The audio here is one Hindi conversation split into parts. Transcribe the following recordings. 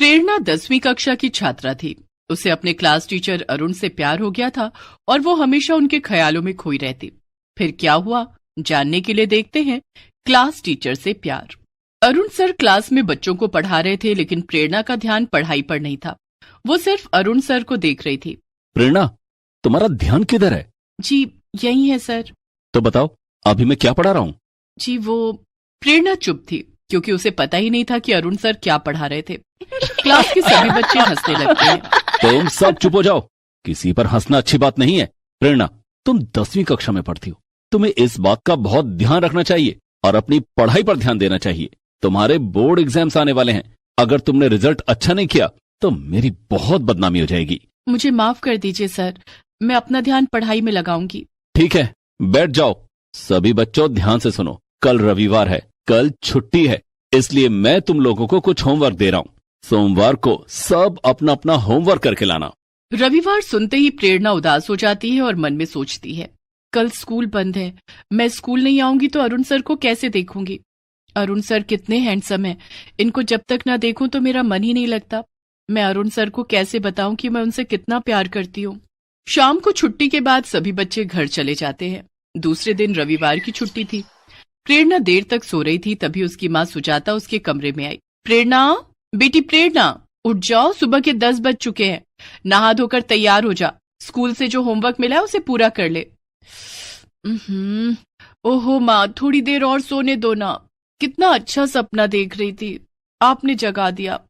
प्रेरणा 10वीं कक्षा की छात्रा थी। उसे अपने क्लास टीचर अरुण से प्यार हो गया था और वो हमेशा उनके ख्यालों में खोई रहती। फिर क्या हुआ, जानने के लिए देखते हैं क्लास टीचर से प्यार। अरुण सर क्लास में बच्चों को पढ़ा रहे थे, लेकिन प्रेरणा का ध्यान पढ़ाई पर नहीं था। वो सिर्फ अरुण सर को देख रही थी। प्रेरणा, तुम्हारा ध्यान किधर है? जी यही है सर। तो बताओ, अभी मैं क्या पढ़ा रहा हूँ? जी वो प्रेरणा चुप थी, क्योंकि उसे पता ही नहीं था कि अरुण सर क्या पढ़ा रहे थे। क्लास के सभी बच्चे हंसने लगते हैं। तुम सब चुप हो जाओ, किसी पर हंसना अच्छी बात नहीं है। प्रेरणा, तुम 10वीं कक्षा में पढ़ती हो, तुम्हें इस बात का बहुत ध्यान रखना चाहिए और अपनी पढ़ाई पर ध्यान देना चाहिए। तुम्हारे बोर्ड एग्जाम्स आने वाले हैं, अगर तुमने रिजल्ट अच्छा नहीं किया तो मेरी बहुत बदनामी हो जाएगी। मुझे माफ कर दीजिए सर, मैं अपना ध्यान पढ़ाई में लगाऊंगी। ठीक है, बैठ जाओ। सभी बच्चों ध्यान से सुनो, कल रविवार है, कल छुट्टी है, इसलिए मैं तुम लोगों को कुछ होमवर्क दे रहा हूँ। सोमवार को सब अपना अपना होमवर्क करके लाना। रविवार सुनते ही प्रेरणा उदास हो जाती है और मन में सोचती है, कल स्कूल बंद है, मैं स्कूल नहीं आऊंगी तो अरुण सर को कैसे देखूंगी। अरुण सर कितने हैंडसम हैं, इनको जब तक ना देखूं तो मेरा मन ही नहीं लगता। मैं अरुण सर को कैसे बताऊं कि मैं उनसे कितना प्यार करती हूँ। शाम को छुट्टी के बाद सभी बच्चे घर चले जाते हैं। दूसरे दिन रविवार की छुट्टी थी। प्रेरणा देर तक सो रही थी, तभी उसकी माँ सुजाता उसके कमरे में आई। प्रेरणा, बेटी प्रेरणा, उठ जाओ, सुबह के 10 बज चुके हैं। नहा धोकर तैयार हो जा, स्कूल से जो होमवर्क मिला है उसे पूरा कर ले। ओहो माँ, थोड़ी देर और सोने दो ना, कितना अच्छा सपना देख रही थी, आपने जगा दिया।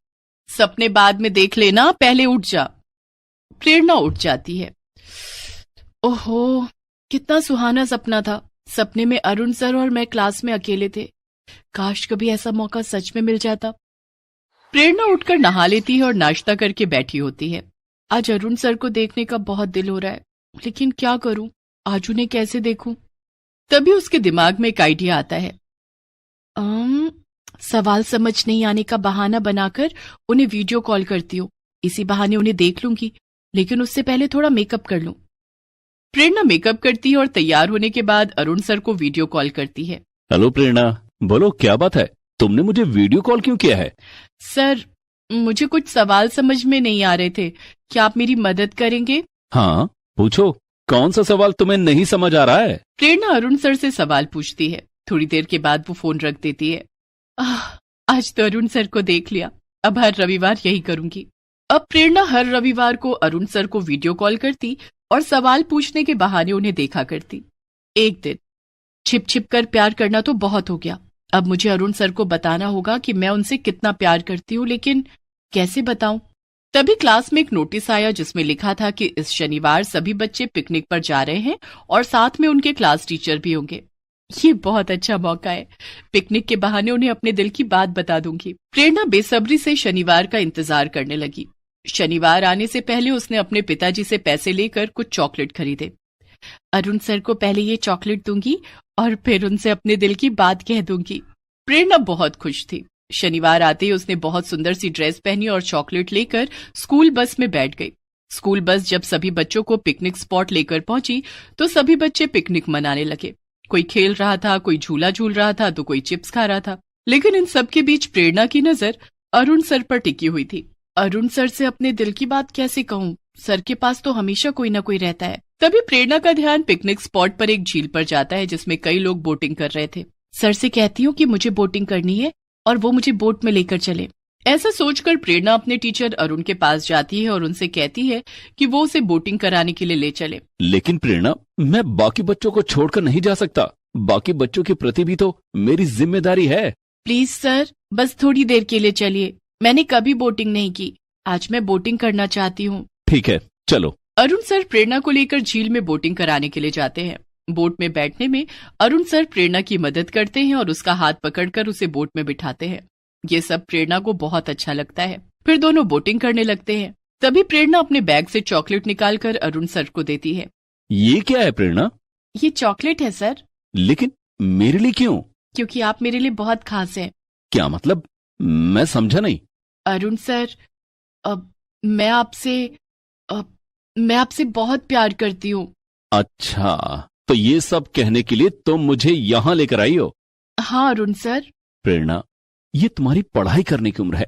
सपने बाद में देख लेना, पहले उठ जा। प्रेरणा उठ जाती है। ओहो, कितना सुहाना सपना था। सपने में अरुण सर और मैं क्लास में अकेले थे। काश कभी ऐसा मौका सच में मिल जाता। प्रेरणा उठकर नहा लेती है और नाश्ता करके बैठी होती है। आज अरुण सर को देखने का बहुत दिल हो रहा है, लेकिन क्या करूं, आज उन्हें कैसे देखूं। तभी उसके दिमाग में एक आइडिया आता है। सवाल समझ नहीं आने का बहाना बनाकर उन्हें वीडियो कॉल करती हूँ, इसी बहाने उन्हें देख लूंगी, लेकिन उससे पहले थोड़ा मेकअप कर लूं। प्रेरणा मेकअप करती है और तैयार होने के बाद अरुण सर को वीडियो कॉल करती है। हेलो प्रेरणा, बोलो क्या बात है, तुमने मुझे वीडियो कॉल क्यों किया है? सर, मुझे कुछ सवाल समझ में नहीं आ रहे थे, क्या आप मेरी मदद करेंगे? हाँ पूछो, कौन सा सवाल तुम्हें नहीं समझ आ रहा है? प्रेरणा अरुण सर से सवाल पूछती है। थोड़ी देर के बाद वो फोन रख देती है। आज तो अरुण सर को देख लिया, अब हर रविवार यही करूंगी। अब प्रेरणा हर रविवार को अरुण सर को वीडियो कॉल करती और सवाल पूछने के बहाने उन्हें देखा करती। एक दिन, छिप छिप कर प्यार करना तो बहुत हो गया, अब मुझे अरुण सर को बताना होगा कि मैं उनसे कितना प्यार करती हूँ, लेकिन कैसे बताऊं। तभी क्लास में एक नोटिस आया जिसमें लिखा था कि इस शनिवार सभी बच्चे पिकनिक पर जा रहे हैं और साथ में उनके क्लास टीचर भी होंगे। ये बहुत अच्छा मौका है, पिकनिक के बहाने उन्हें अपने दिल की बात बता दूंगी। प्रेरणा बेसब्री से शनिवार का इंतजार करने लगी। शनिवार आने से पहले उसने अपने पिताजी से पैसे लेकर कुछ चॉकलेट खरीदे। अरुण सर को पहले ये चॉकलेट दूंगी और फिर उनसे अपने दिल की बात कह दूंगी। प्रेरणा बहुत खुश थी। शनिवार आते ही उसने बहुत सुंदर सी ड्रेस पहनी और चॉकलेट लेकर स्कूल बस में बैठ गई। स्कूल बस जब सभी बच्चों को पिकनिक स्पॉट लेकर पहुंची तो सभी बच्चे पिकनिक मनाने लगे। कोई खेल रहा था, कोई झूला झूल रहा था, तो कोई चिप्स खा रहा था, लेकिन इन सब के बीच प्रेरणा की नजर अरुण सर पर टिकी हुई थी। अरुण सर से अपने दिल की बात कैसे कहूँ, सर के पास तो हमेशा कोई ना कोई रहता है। तभी प्रेरणा का ध्यान पिकनिक स्पॉट पर एक झील पर जाता है जिसमें कई लोग बोटिंग कर रहे थे। सर से कहती हूँ कि मुझे बोटिंग करनी है और वो मुझे बोट में लेकर चले। ऐसा सोचकर प्रेरणा अपने टीचर अरुण के पास जाती है और उनसे कहती है कि वो उसे बोटिंग कराने के लिए ले चले। लेकिन प्रेरणा, मैं बाकी बच्चों को छोड़कर नहीं जा सकता, बाकी बच्चों के प्रति भी तो मेरी जिम्मेदारी है। प्लीज सर, बस थोड़ी देर के लिए चलिए, मैंने कभी बोटिंग नहीं की, आज मैं बोटिंग करना चाहती हूँ। ठीक है, चलो। अरुण सर प्रेरणा को लेकर झील में बोटिंग कराने के लिए जाते हैं। बोट में बैठने में अरुण सर प्रेरणा की मदद करते हैं और उसका हाथ पकड़कर उसे बोट में बिठाते हैं। ये सब प्रेरणा को बहुत अच्छा लगता है। फिर दोनों बोटिंग करने लगते हैं। तभी प्रेरणा अपने बैग से चॉकलेट निकालकर अरुण सर को देती है। ये क्या है प्रेरणा? ये चॉकलेट है सर। लेकिन मेरे लिए क्यों? क्योंकि आप मेरे लिए बहुत खास हैं। क्या मतलब, मैं समझा नहीं। अरुण सर, मैं आपसे बहुत प्यार करती हूँ। अच्छा, तो ये सब कहने के लिए तुम मुझे यहाँ लेकर आई हो? हाँ अरुण सर। प्रेरणा, ये तुम्हारी पढ़ाई करने की उम्र है,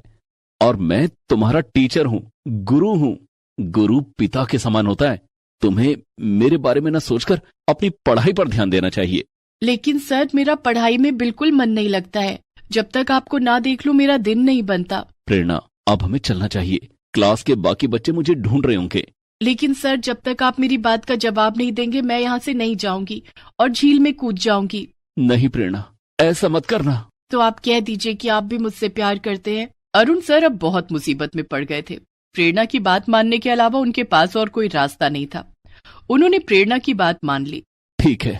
और मैं तुम्हारा टीचर हूँ, गुरु हूँ। गुरु पिता के समान होता है। तुम्हें मेरे बारे में न सोचकर अपनी पढ़ाई पर ध्यान देना चाहिए। लेकिन सर, मेरा पढ़ाई में बिल्कुल मन नहीं लगता है। जब तक आपको ना देख लूं मेरा दिन नहीं बनता। प्रेरणा, अब हमें चलना चाहिए। क्लास के बाकी बच्चे मुझे ढूंढ रहे होंगे। लेकिन सर, जब तक आप मेरी बात का जवाब नहीं देंगे मैं यहाँ से नहीं जाऊंगी और झील में कूद जाऊंगी। नहीं प्रेरणा, ऐसा मत करना। तो आप कह दीजिए कि आप भी मुझसे प्यार करते हैं। अरुण सर अब बहुत मुसीबत में पड़ गए थे। प्रेरणा की बात मानने के अलावा उनके पास और कोई रास्ता नहीं था। उन्होंने प्रेरणा की बात मान ली। ठीक है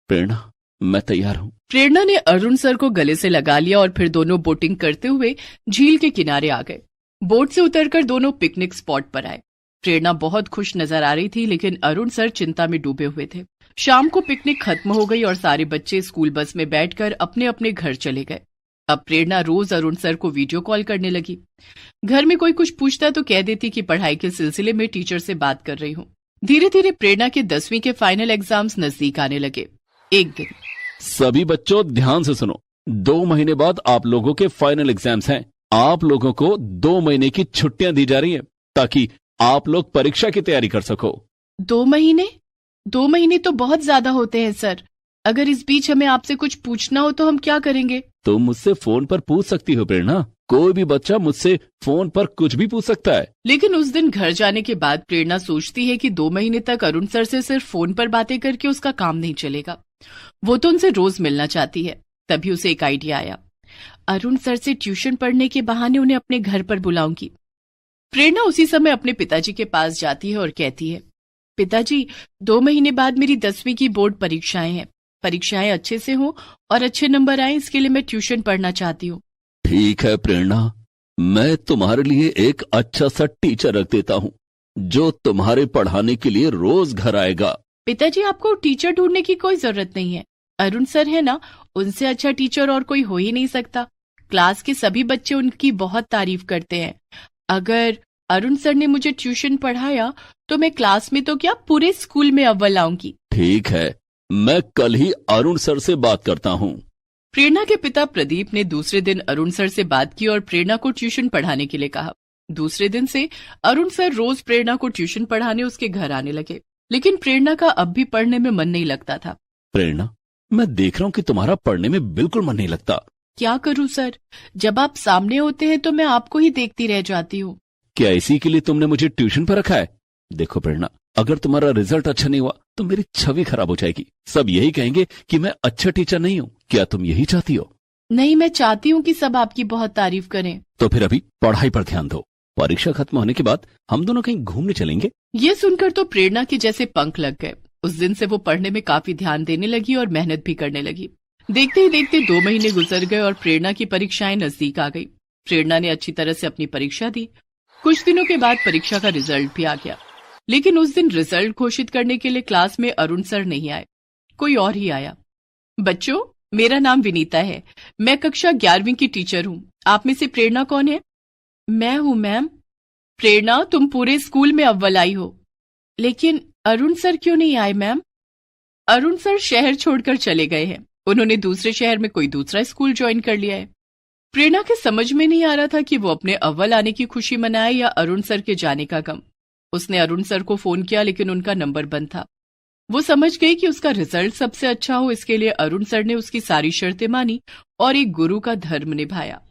प्रेरणा, मैं तैयार हूँ। प्रेरणा ने अरुण सर को गले से लगा लिया और फिर दोनों बोटिंग करते हुए झील के किनारे आ गए। बोट से उतरकर दोनों पिकनिक स्पॉट पर आए। प्रेरणा बहुत खुश नजर आ रही थी, लेकिन अरुण सर चिंता में डूबे हुए थे। शाम को पिकनिक खत्म हो गई और सारे बच्चे स्कूल बस में बैठकर अपने अपने घर चले गए। अब प्रेरणा रोज अरुण सर को वीडियो कॉल करने लगी। घर में कोई कुछ पूछता तो कह देती कि पढ़ाई के सिलसिले में टीचर से बात कर रही हूँ। धीरे धीरे प्रेरणा के 10वीं के फाइनल एग्जाम्स नजदीक आने लगे। एक दिन, सभी बच्चों ध्यान से सुनो। 2 महीने बाद आप लोगों के फाइनल एग्जाम्स हैं। आप लोगों को 2 महीने की छुट्टियां दी जा रही हैं ताकि आप लोग परीक्षा की तैयारी कर सको। 2 महीने? 2 महीने तो बहुत ज्यादा होते हैं सर। अगर इस बीच हमें आपसे कुछ पूछना हो तो हम क्या करेंगे? तुम मुझसे फोन पर पूछ सकती हो प्रेरणा। कोई भी बच्चा मुझसे फोन पर कुछ भी पूछ सकता है। लेकिन उस दिन घर जाने के बाद प्रेरणा सोचती है कि 2 महीने तक अरुण सर से सिर्फ फोन पर बातें करके उसका काम नहीं चलेगा। वो तो उनसे रोज मिलना चाहती है। तभी उसे एक आइडिया आया। अरुण सर से ट्यूशन पढ़ने के बहाने उन्हें अपने घर पर बुलाऊंगी। प्रेरणा उसी समय अपने पिताजी के पास जाती है और कहती है, पिताजी, 2 महीने बाद मेरी 10वीं की बोर्ड परीक्षाएं हैं। परीक्षाएं अच्छे से हों और अच्छे नंबर आए, इसके लिए मैं ट्यूशन पढ़ना चाहती हूँ। ठीक है प्रेरणा, मैं तुम्हारे लिए एक अच्छा सा टीचर रख देता हूँ जो तुम्हारे पढ़ाने के लिए रोज घर आएगा। पिताजी, आपको टीचर ढूंढने की कोई जरूरत नहीं है। अरुण सर है ना, उनसे अच्छा टीचर और कोई हो ही नहीं सकता। क्लास के सभी बच्चे उनकी बहुत तारीफ करते हैं। अगर अरुण सर ने मुझे ट्यूशन पढ़ाया तो मैं क्लास में तो क्या पूरे स्कूल में अव्वल आऊंगी। ठीक है, मैं कल ही अरुण सर से बात करता हूँ। प्रेरणा के पिता प्रदीप ने दूसरे दिन अरुण सर से बात की और प्रेरणा को ट्यूशन पढ़ाने के लिए कहा। दूसरे दिन से अरुण सर रोज प्रेरणा को ट्यूशन पढ़ाने उसके घर आने लगे। लेकिन प्रेरणा का अब भी पढ़ने में मन नहीं लगता था। प्रेरणा, मैं देख रहा हूँ कि तुम्हारा पढ़ने में बिल्कुल मन नहीं लगता। क्या करूँ सर, जब आप सामने होते हैं तो मैं आपको ही देखती रह जाती हूँ। क्या इसी के लिए तुमने मुझे ट्यूशन पर रखा है? देखो प्रेरणा, अगर तुम्हारा रिजल्ट अच्छा नहीं हुआ तो मेरी छवि खराब हो जाएगी। सब यही कहेंगे कि मैं अच्छा टीचर नहीं हूँ। क्या तुम यही चाहती हो? नहीं, मैं चाहती हूँ कि सब आपकी बहुत तारीफ करें। तो फिर अभी पढ़ाई पर ध्यान दो। परीक्षा खत्म होने के बाद हम दोनों कहीं घूमने चलेंगे। ये सुनकर तो प्रेरणा के जैसे पंख लग गए। उस दिन से वो पढ़ने में काफी ध्यान देने लगी और मेहनत भी करने लगी। देखते ही देखते 2 महीने गुजर गए और प्रेरणा की परीक्षाएं नजदीक आ गई। प्रेरणा ने अच्छी तरह से अपनी परीक्षा दी। कुछ दिनों के बाद परीक्षा का रिजल्ट भी आ गया। लेकिन उस दिन रिजल्ट घोषित करने के लिए क्लास में अरुण सर नहीं आए, कोई और ही आया। बच्चों, मेरा नाम विनीता है। मैं कक्षा 11वीं की टीचर हूँ। आप में से प्रेरणा कौन है? मैं हूँ मैम। प्रेरणा, तुम पूरे स्कूल में अव्वल आई हो। लेकिन अरुण सर क्यों नहीं आए मैम? अरुण सर शहर छोड़कर चले गए हैं। उन्होंने दूसरे शहर में कोई दूसरा स्कूल ज्वाइन कर लिया है। प्रेरणा के समझ में नहीं आ रहा था कि वो अपने अव्वल आने की खुशी मनाए या अरुण सर के जाने का गम। उसने अरुण सर को फोन किया लेकिन उनका नंबर बंद था। वो समझ गई कि उसका रिजल्ट सबसे अच्छा हो, इसके लिए अरुण सर ने उसकी सारी शर्तें मानी और एक गुरु का धर्म निभाया।